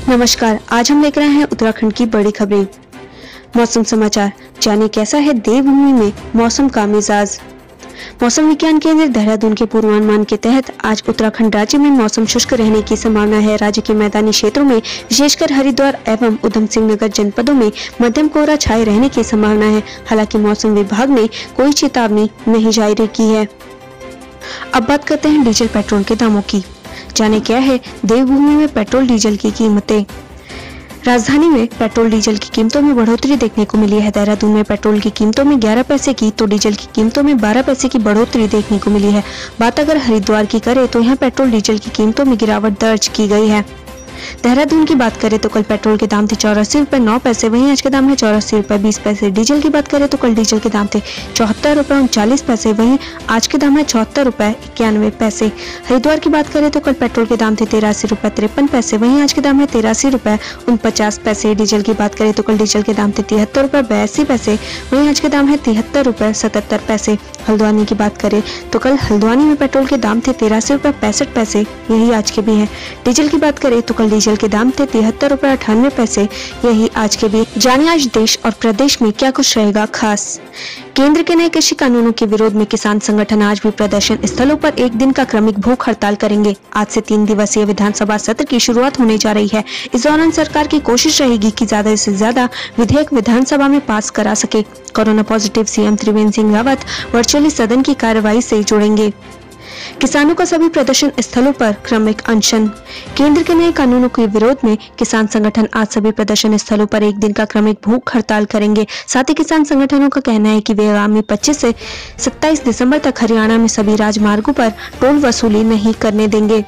नमस्कार, आज हम लेकर आए हैं उत्तराखंड की बड़ी खबरें। मौसम समाचार, जाने कैसा है देवभूमि में मौसम का मिजाज। मौसम विज्ञान केंद्र देहरादून के पूर्वानुमान के तहत आज उत्तराखंड राज्य में मौसम शुष्क रहने की संभावना है। राज्य के मैदानी क्षेत्रों में विशेषकर हरिद्वार एवं उधम सिंह नगर जनपदों में मध्यम कोहरा छाए रहने की संभावना है। हालांकि मौसम विभाग ने कोई चेतावनी नहीं जारी की है। अब बात करते हैं डीजल पेट्रोल के दामों की। जाने क्या है देवभूमि में पेट्रोल डीजल की कीमतें। राजधानी में पेट्रोल डीजल की कीमतों में बढ़ोतरी देखने को मिली है। देहरादून में पेट्रोल की कीमतों में 11 पैसे की तो डीजल की कीमतों में 12 पैसे की बढ़ोतरी देखने को मिली है। बात अगर हरिद्वार की करें तो यहाँ पेट्रोल डीजल की कीमतों में गिरावट दर्ज की गई है। देहरादून की बात करें तो कल पेट्रोल के दाम थे 84 रुपए 9 पैसे, वहीं आज के दाम है 84 रुपए 20 पैसे। डीजल की बात करें तो कल डीजल के दाम थे 74 रुपए 39 पैसे, वहीं आज के दाम है 74 रुपए 91 पैसे। हरिद्वार की बात करें तो कल पेट्रोल के दाम थे 83 रुपए 53 पैसे, वहीं आज के दाम है 83 रुपए 49 पैसे। डीजल की बात करें तो कल डीजल के दाम थे 73 रुपए 82 पैसे, वहीं आज के दाम है 73 रुपए 77 पैसे। हल्द्वानी की बात करें तो कल हल्द्वानी में पेट्रोल के दाम थे 83 रुपए 65 पैसे, यही आज के भी है। डीजल की बात करें तो कल डीजल के दाम थे 73 रुपए 98 पैसे, यही आज के भी। जाने आज देश और प्रदेश में क्या कुछ रहेगा खास। केंद्र के नए कृषि कानूनों के विरोध में किसान संगठन आज भी प्रदर्शन स्थलों पर एक दिन का क्रमिक भूख हड़ताल करेंगे। आज से 3 दिवसीय विधानसभा सत्र की शुरुआत होने जा रही है। इस दौरान सरकार की कोशिश रहेगी कि ज्यादा से ज्यादा विधेयक विधानसभा में पास करा सके। Corona positive CM Trivendra Singh Rawat virtually सदन की कार्यवाही से जुड़ेंगे। किसानों का सभी प्रदर्शन स्थलों पर क्रमिक अनशन। केंद्र के नए कानूनों के विरोध में किसान संगठन आज सभी प्रदर्शन स्थलों पर एक दिन का क्रमिक भूख हड़ताल करेंगे। साथ ही किसान संगठनों का कहना है कि वे आगामी 25 से 27 दिसंबर तक हरियाणा में सभी राजमार्गों पर टोल वसूली नहीं करने देंगे।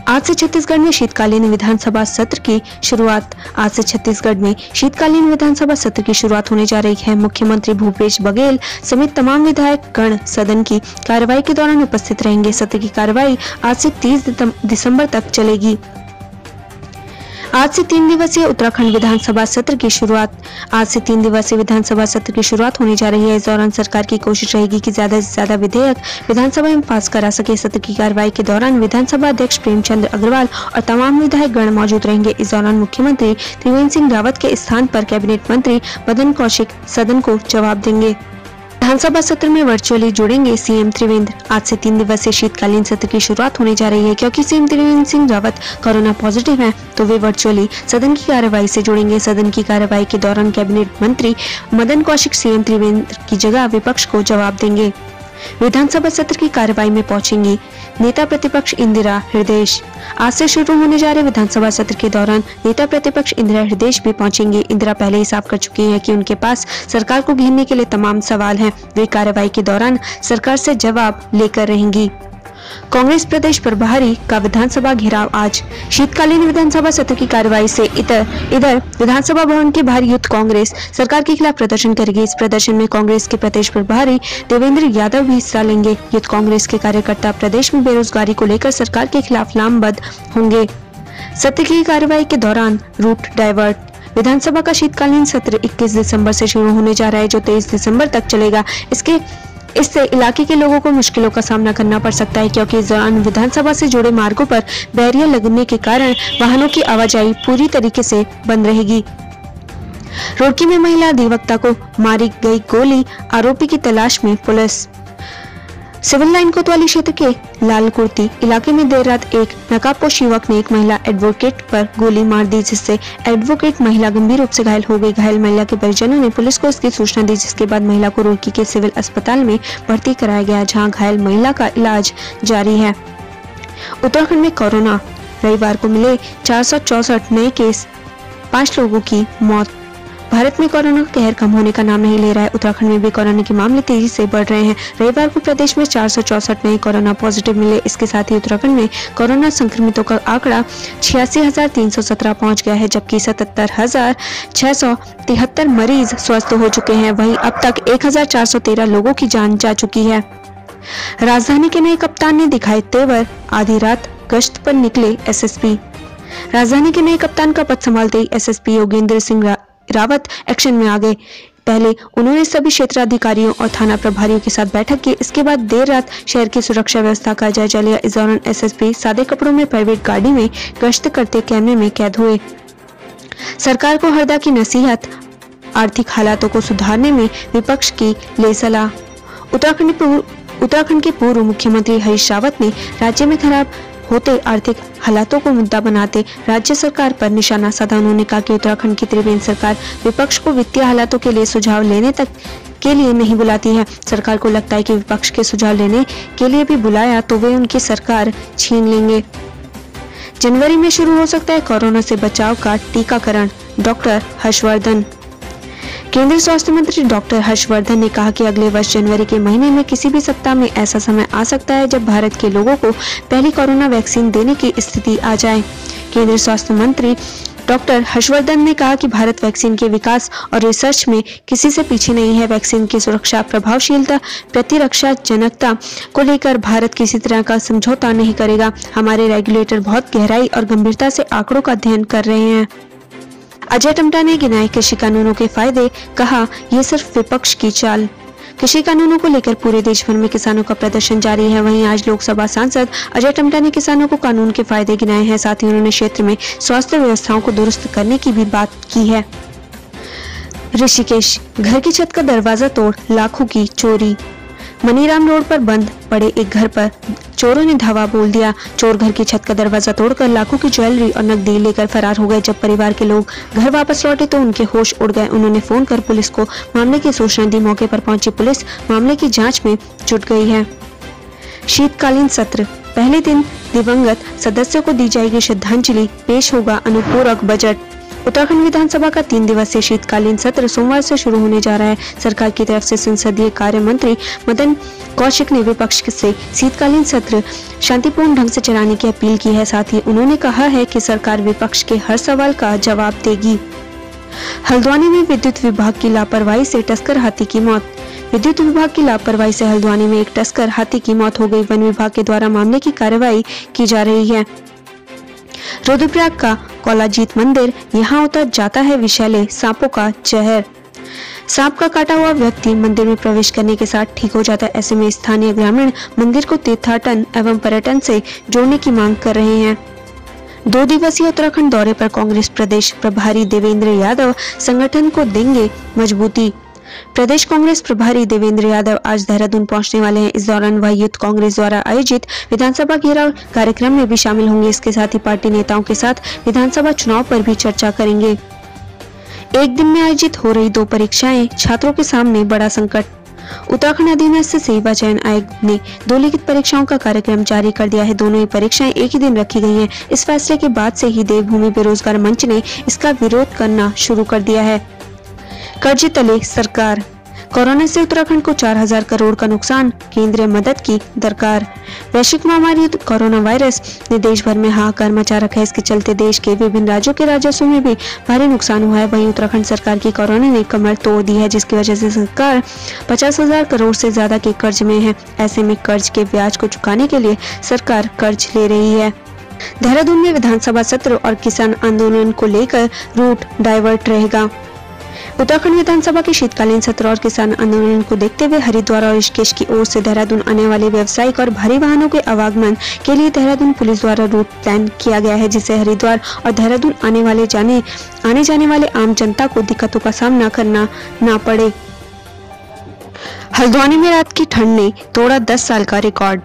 आज से छत्तीसगढ़ में शीतकालीन विधानसभा सत्र की शुरुआत। आज से छत्तीसगढ़ में शीतकालीन विधानसभा सत्र की शुरुआत होने जा रही है। मुख्यमंत्री भूपेश बघेल समेत तमाम विधायक गण सदन की कार्यवाही के दौरान उपस्थित रहेंगे। सत्र की कार्यवाही आज से 30 दिसंबर तक चलेगी। आज से 3 दिवसीय उत्तराखंड विधानसभा सत्र की शुरुआत। आज से 3 दिवसीय विधानसभा सत्र की शुरुआत होने जा रही है। इस दौरान सरकार की कोशिश रहेगी कि ज्यादा से ज्यादा विधेयक विधानसभा में पास करा सके। सत्र की कार्यवाही के दौरान विधानसभा अध्यक्ष प्रेमचंद अग्रवाल और तमाम विधायक गण मौजूद रहेंगे। इस दौरान मुख्यमंत्री त्रिवेंद्र सिंह रावत के स्थान पर कैबिनेट मंत्री मदन कौशिक सदन को जवाब देंगे। विधानसभा सत्र में वर्चुअली जुड़ेंगे सीएम त्रिवेंद्र। आज से 3 दिवसीय शीतकालीन सत्र की शुरुआत होने जा रही है। क्योंकि CM Trivendra Singh Rawat corona positive हैं, तो वे वर्चुअली सदन की कार्यवाही से जुड़ेंगे। सदन की कार्यवाही के दौरान कैबिनेट मंत्री मदन कौशिक सीएम त्रिवेंद्र की जगह विपक्ष को जवाब देंगे। विधानसभा सत्र की कार्यवाही में पहुंचेंगी नेता प्रतिपक्ष इंदिरा हृदयेश। आज से शुरू होने जा रहे विधानसभा सत्र के दौरान नेता प्रतिपक्ष इंदिरा हृदयेश भी पहुंचेंगी। इंदिरा पहले ही साफ कर चुकी हैं कि उनके पास सरकार को घेरने के लिए तमाम सवाल हैं। वे कार्यवाही के दौरान सरकार से जवाब लेकर रहेंगी। कांग्रेस प्रदेश प्रभारी का विधानसभा घेराव आज। शीतकालीन विधानसभा सत्र की कार्यवाही से इधर विधानसभा भवन के बाहर यूथ कांग्रेस सरकार के खिलाफ प्रदर्शन करेगी। इस प्रदर्शन में कांग्रेस के प्रदेश प्रभारी देवेंद्र यादव भी हिस्सा लेंगे। यूथ कांग्रेस के कार्यकर्ता प्रदेश में बेरोजगारी को लेकर सरकार के खिलाफ लामबंद होंगे। सत्र की कार्यवाही के दौरान रूट डाइवर्ट। विधानसभा का शीतकालीन सत्र 21 दिसंबर से शुरू होने जा रहा है, जो 23 दिसंबर तक चलेगा। इससे इलाके के लोगों को मुश्किलों का सामना करना पड़ सकता है, क्योंकि इस दौरान विधानसभा से जुड़े मार्गों पर बैरियर लगने के कारण वाहनों की आवाजाही पूरी तरीके से बंद रहेगी। रुड़की में महिला अधिवक्ता को मारी गई गोली, आरोपी की तलाश में पुलिस। सिविल लाइन कोतवाली क्षेत्र के लालकुर्ती इलाके में देर रात एक नकाबपोश युवक ने एक महिला एडवोकेट पर गोली मार दी, जिससे एडवोकेट महिला गंभीर रूप से घायल हो गई। घायल महिला के परिजनों ने पुलिस को इसकी सूचना दी, जिसके बाद महिला को रुड़की के सिविल अस्पताल में भर्ती कराया गया, जहां घायल महिला का इलाज जारी है। उत्तराखंड में कोरोना, रविवार को मिले 464 नए केस, 5 लोगों की मौत। भारत में कोरोना का कहर कम होने का नाम नहीं ले रहा है। उत्तराखंड में भी कोरोना के मामले तेजी से बढ़ रहे हैं। रविवार को प्रदेश में 464 नए कोरोना पॉजिटिव मिले। इसके साथ ही उत्तराखंड में कोरोना संक्रमितों का आंकड़ा 86,317 पहुंच गया है, जबकि 77,673 मरीज स्वस्थ हो चुके हैं। वहीं अब तक 1,413 लोगों की जान जा चुकी है। राजधानी के नए कप्तान ने दिखाए तेवर, आधी रात गश्त पर निकले एसएसपी। राजधानी के नए कप्तान का पद संभालते ही एसएसपी योगेंद्र सिंह रावत एक्शन में आ गए। पहले उन्होंने सभी क्षेत्राधिकारियों और थाना प्रभारियों के साथ बैठक की। इसके बाद देर रात शहर की सुरक्षा व्यवस्था का जायजा लिया। इस दौरान एसएसपी सादे कपड़ों में प्राइवेट गाड़ी में गश्त करते कैमरे में कैद हुए। सरकार को हरदा की नसीहत, आर्थिक हालातों को सुधारने में विपक्ष की ले सलाह। उत्तराखंड के पूर्व मुख्यमंत्री हरीश रावत ने राज्य में खराब होते आर्थिक हालातों को मुद्दा बनाते राज्य सरकार पर निशाना साधा। उन्होंने कहा कि उत्तराखंड की त्रिवेंद्र सरकार विपक्ष को वित्तीय हालातों के लिए सुझाव लेने तक के लिए नहीं बुलाती है। सरकार को लगता है कि विपक्ष के सुझाव लेने के लिए भी बुलाया तो वे उनकी सरकार छीन लेंगे। जनवरी में शुरू हो सकता है कोरोना से बचाव का टीकाकरण, डॉक्टर हर्षवर्धन। केंद्रीय स्वास्थ्य मंत्री डॉक्टर हर्षवर्धन ने कहा कि अगले वर्ष जनवरी के महीने में किसी भी सप्ताह में ऐसा समय आ सकता है जब भारत के लोगों को पहली कोरोना वैक्सीन देने की स्थिति आ जाए। केंद्रीय स्वास्थ्य मंत्री डॉक्टर हर्षवर्धन ने कहा कि भारत वैक्सीन के विकास और रिसर्च में किसी से पीछे नहीं है। वैक्सीन की सुरक्षा, प्रभावशीलता, प्रतिरक्षा जनकता को लेकर भारत किसी तरह का समझौता नहीं करेगा। हमारे रेगुलेटर बहुत गहराई और गंभीरता से आंकड़ों का अध्ययन कर रहे हैं। अजय टम्टा ने गिनाए कृषि कानूनों के फायदे, कहा यह सिर्फ विपक्ष की चाल। कृषि कानूनों को लेकर पूरे देश भर में किसानों का प्रदर्शन जारी है। वहीं आज लोकसभा सांसद अजय टम्टा ने किसानों को कानून के फायदे गिनाए हैं। साथ ही उन्होंने क्षेत्र में स्वास्थ्य व्यवस्थाओं को दुरुस्त करने की भी बात की है। ऋषिकेश, घर की छत का दरवाजा तोड़ लाखों की चोरी। मनीराम रोड पर बंद पड़े एक घर पर चोरों ने धावा बोल दिया। चोर घर की छत का दरवाजा तोड़कर लाखों की ज्वेलरी और नकदी लेकर फरार हो गए। जब परिवार के लोग घर वापस लौटे तो उनके होश उड़ गए। उन्होंने फोन कर पुलिस को मामले की सूचना दी। मौके पर पहुंची पुलिस मामले की जांच में जुट गई है। शीतकालीन सत्र, पहले दिन दिवंगत सदस्यों को दी जाएगी श्रद्धांजलि, पेश होगा अनुपूरक बजट। उत्तराखंड विधानसभा का 3 दिवसीय शीतकालीन सत्र सोमवार से शुरू होने जा रहा है। सरकार की तरफ से संसदीय कार्य मंत्री मदन कौशिक ने विपक्ष से शीतकालीन सत्र शांतिपूर्ण ढंग से चलाने की अपील की है। साथ ही उन्होंने कहा है कि सरकार विपक्ष के हर सवाल का जवाब देगी। हल्द्वानी में विद्युत विभाग की लापरवाही से टस्कर हाथी की मौत। विद्युत विभाग की लापरवाही से हल्द्वानी में एक टस्कर हाथी की मौत हो गई। वन विभाग के द्वारा मामले की कार्रवाई की जा रही है। रुद्रप्रयाग का कौलाजीत मंदिर, यहाँ उतर जाता है विषैले सांपों का जहर। सांप का काटा हुआ व्यक्ति मंदिर में प्रवेश करने के साथ ठीक हो जाता है। ऐसे में स्थानीय ग्रामीण मंदिर को तीर्थाटन एवं पर्यटन से जोड़ने की मांग कर रहे हैं। 2 दिवसीय उत्तराखंड दौरे पर कांग्रेस प्रदेश प्रभारी देवेंद्र यादव संगठन को देंगे मजबूती। प्रदेश कांग्रेस प्रभारी देवेंद्र यादव आज देहरादून पहुंचने वाले हैं। इस दौरान वह यूथ कांग्रेस द्वारा आयोजित विधानसभा घेराव कार्यक्रम में भी शामिल होंगे। इसके साथ ही पार्टी नेताओं के साथ विधानसभा चुनाव पर भी चर्चा करेंगे। एक दिन में आयोजित हो रही 2 परीक्षाएं, छात्रों के सामने बड़ा संकट। उत्तराखंड अधीनस्थ सेवा चयन आयोग ने 2 लिखित परीक्षाओं का कार्यक्रम जारी कर दिया है। दोनों ही परीक्षाएं एक ही दिन रखी गई हैं। इस फैसले के बाद से ही देवभूमि बेरोजगार मंच ने इसका विरोध करना शुरू कर दिया है। कर्ज तले सरकार, कोरोना से उत्तराखंड को 4000 करोड़ का नुकसान, केंद्रीय मदद की दरकार। वैश्विक महामारी कोरोना वायरस ने देश भर में हाहाकार मचा रखा है। इसके चलते देश के विभिन्न राज्यों के राजस्व में भी भारी नुकसान हुआ है। वहीं उत्तराखंड सरकार की कोरोना ने कमर तोड़ दी है, जिसकी वजह से सरकार 50,000 करोड़ से ज्यादा के कर्ज में है। ऐसे में कर्ज के ब्याज को चुकाने के लिए सरकार कर्ज ले रही है। देहरादून में विधानसभा सत्र और किसान आंदोलन को लेकर रूट डाइवर्ट रहेगा। उत्तराखंड विधानसभा के शीतकालीन सत्र और किसान आंदोलन को देखते हुए हरिद्वार और ऋषिकेश की ओर से देहरादून आने वाले व्यावसायिक और भारी वाहनों के आवागमन के लिए देहरादून पुलिस द्वारा रूट प्लान किया गया है, जिससे हरिद्वार और देहरादून आने जाने वाले आम जनता को दिक्कतों का सामना करना ना पड़े। हल्द्वानी में रात की ठंड ने तोड़ा 10 साल का रिकॉर्ड।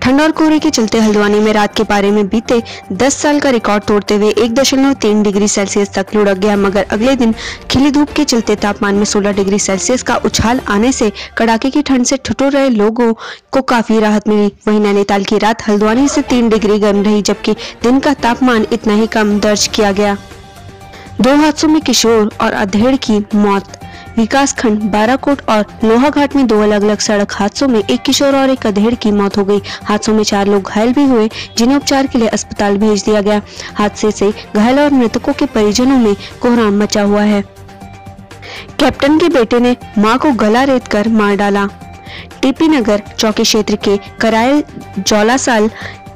ठंड और कोहरे के चलते हल्द्वानी में रात के पारे में बीते 10 साल का रिकॉर्ड तोड़ते हुए 1.3 डिग्री सेल्सियस तक लुढ़क गया। मगर अगले दिन खिली धूप के चलते तापमान में 16 डिग्री सेल्सियस का उछाल आने से कड़ाके की ठंड से ठिठुर रहे लोगों को काफी राहत मिली। वहीं नैनीताल की रात हल्द्वानी से 3 डिग्री गर्म रही, जबकि दिन का तापमान इतना ही कम दर्ज किया गया। 2 हादसों में किशोर और अधेड़ की मौत। विकासखंड बाराकोट और लोहाघाट में 2 अलग अलग सड़क हादसों में एक किशोर और एक अधेड़ की मौत हो गई। हादसों में 4 लोग घायल भी हुए, जिन्हें उपचार के लिए अस्पताल भेज दिया गया। हादसे से घायल और मृतकों के परिजनों में कोहराम मचा हुआ है। कैप्टन के बेटे ने मां को गला रेत कर मार डाला। टीपी नगर चौकी क्षेत्र के करायल जौलासाल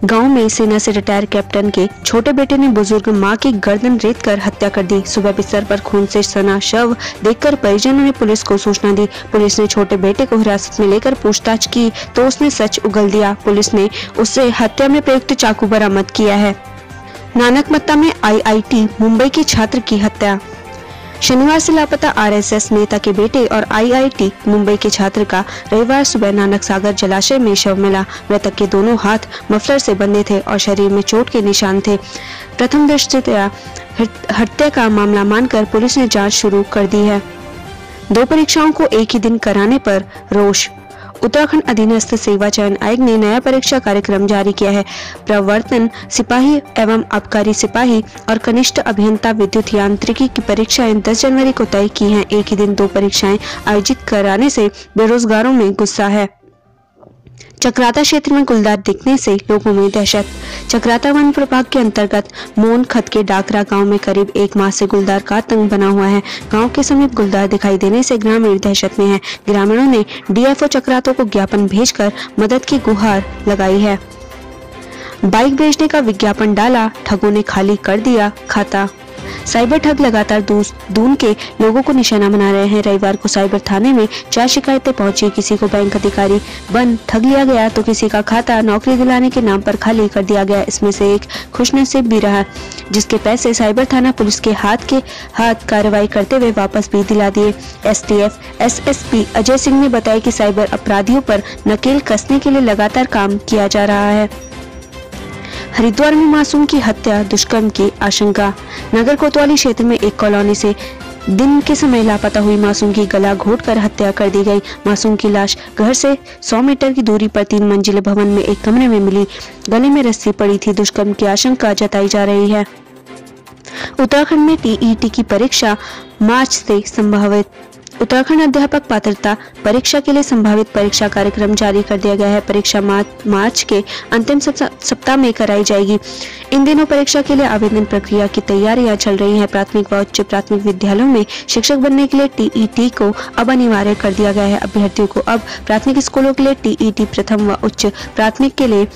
गांव में सेना से रिटायर कैप्टन के छोटे बेटे ने बुजुर्ग मां की गर्दन रेत कर हत्या कर दी। सुबह बिस्तर पर खून से सना शव देखकर परिजनों ने पुलिस को सूचना दी। पुलिस ने छोटे बेटे को हिरासत में लेकर पूछताछ की तो उसने सच उगल दिया। पुलिस ने उससे हत्या में प्रयुक्त चाकू बरामद किया है। नानकमत्ता में IIT मुंबई के छात्र की हत्या। शनिवार से लापता RSS नेता के बेटे और IIT मुंबई के छात्र का रविवार सुबह नानक सागर जलाशय में शव मिला। मृतक के दोनों हाथ मफलर से बंधे थे और शरीर में चोट के निशान थे। प्रथम दृष्टया हत्या का मामला मानकर पुलिस ने जांच शुरू कर दी है। 2 परीक्षाओं को एक ही दिन कराने पर रोष। उत्तराखंड अधीनस्थ सेवा चयन आयोग ने नया परीक्षा कार्यक्रम जारी किया है। प्रवर्तन सिपाही एवं आबकारी सिपाही और कनिष्ठ अभियंता विद्युत यांत्रिकी की परीक्षाएं 10 जनवरी को तय की हैं। एक ही दिन 2 परीक्षाएं आयोजित कराने से बेरोजगारों में गुस्सा है। चक्राता क्षेत्र में गुलदार दिखने से लोगों में दहशत। चक्राता वन प्रभाग के अंतर्गत मोन खत के डाकरा गांव में करीब 1 माह से गुलदार का आतंक बना हुआ है। गांव के समीप गुलदार दिखाई देने से ग्रामीण दहशत में हैं। ग्रामीणों ने DFO चक्रातों को ज्ञापन भेजकर मदद की गुहार लगाई है। बाइक बेचने का विज्ञापन डाला, ठगों ने खाली कर दिया खाता। साइबर ठग लगातार दून के लोगों को निशाना बना रहे हैं। रविवार को साइबर थाने में 4 शिकायतें पहुंची। किसी को बैंक अधिकारी बन ठग लिया गया तो किसी का खाता नौकरी दिलाने के नाम पर खाली कर दिया गया। इसमें से एक खुशनसीब भी रहा जिसके पैसे साइबर थाना पुलिस के हाथ कार्रवाई करते हुए वापस भी दिला दिए। STF SSP अजय सिंह ने बताया कि साइबर अपराधियों पर नकेल कसने के लिए लगातार काम किया जा रहा है। हरिद्वार में मासूम की हत्या, दुष्कर्म की आशंका। नगर कोतवाली क्षेत्र में एक कॉलोनी से दिन के समय लापता हुई मासूम की गला घोंटकर हत्या कर दी गई। मासूम की लाश घर से 100 मीटर की दूरी पर 3 मंजिले भवन में एक कमरे में मिली। गले में रस्सी पड़ी थी। दुष्कर्म की आशंका जताई जा रही है। उत्तराखंड में TET की परीक्षा मार्च से संभावित। उत्तराखंड अध्यापक पात्रता परीक्षा के लिए संभावित परीक्षा कार्यक्रम जारी कर दिया गया है। परीक्षा मार्च के अंतिम सप्ताह में कराई जाएगी। इन दिनों परीक्षा के लिए आवेदन प्रक्रिया की तैयारियां चल रही हैं। प्राथमिक व उच्च प्राथमिक विद्यालयों में शिक्षक बनने के लिए TET को अब अनिवार्य कर दिया गया है। अभ्यर्थियों को अब प्राथमिक स्कूलों के लिए TET प्रथम व उच्च प्राथमिक के लिए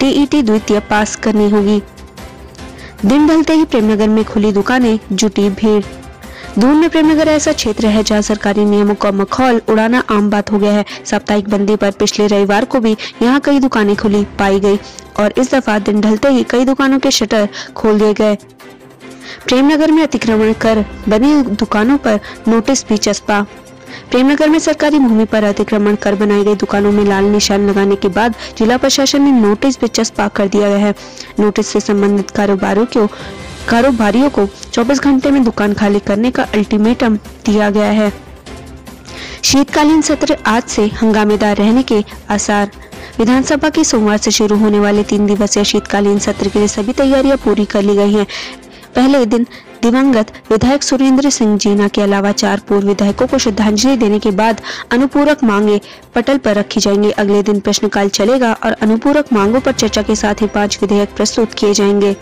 TET द्वितीय पास करनी होगी। दिन ढलते ही प्रेमनगर में खुली दुकानें, जुटी भीड़। दून में प्रेमनगर ऐसा क्षेत्र है जहां सरकारी नियमों का मखौल उड़ाना आम बात हो गया है। साप्ताहिक बंदी पर पिछले रविवार को भी यहां कई दुकानें खुली पाई गई और इस दफा दिन ढलते ही कई दुकानों के शटर खोल दिए गए। प्रेमनगर में अतिक्रमण कर बनी दुकानों पर नोटिस भी चस्पा। प्रेमनगर में सरकारी भूमि पर अतिक्रमण कर बनाई गई दुकानों में लाल निशान लगाने के बाद जिला प्रशासन ने नोटिस भी चस्पा कर दिया गया है। नोटिस से संबंधित कारोबारियों को 24 घंटे में दुकान खाली करने का अल्टीमेटम दिया गया है। शीतकालीन सत्र आज से हंगामेदार रहने के आसार। विधानसभा की सोमवार से शुरू होने वाले 3 दिवसीय शीतकालीन सत्र के लिए सभी तैयारियां पूरी कर ली गई हैं। पहले दिन दिवंगत विधायक सुरेंद्र सिंह जीना के अलावा 4 पूर्व विधायकों को श्रद्धांजलि देने के बाद अनुपूरक मांगे पटल पर रखी जाएंगी। अगले दिन प्रश्नकाल चलेगा और अनुपूरक मांगों पर चर्चा के साथ ही 5 विधेयक प्रस्तुत किए जाएंगे।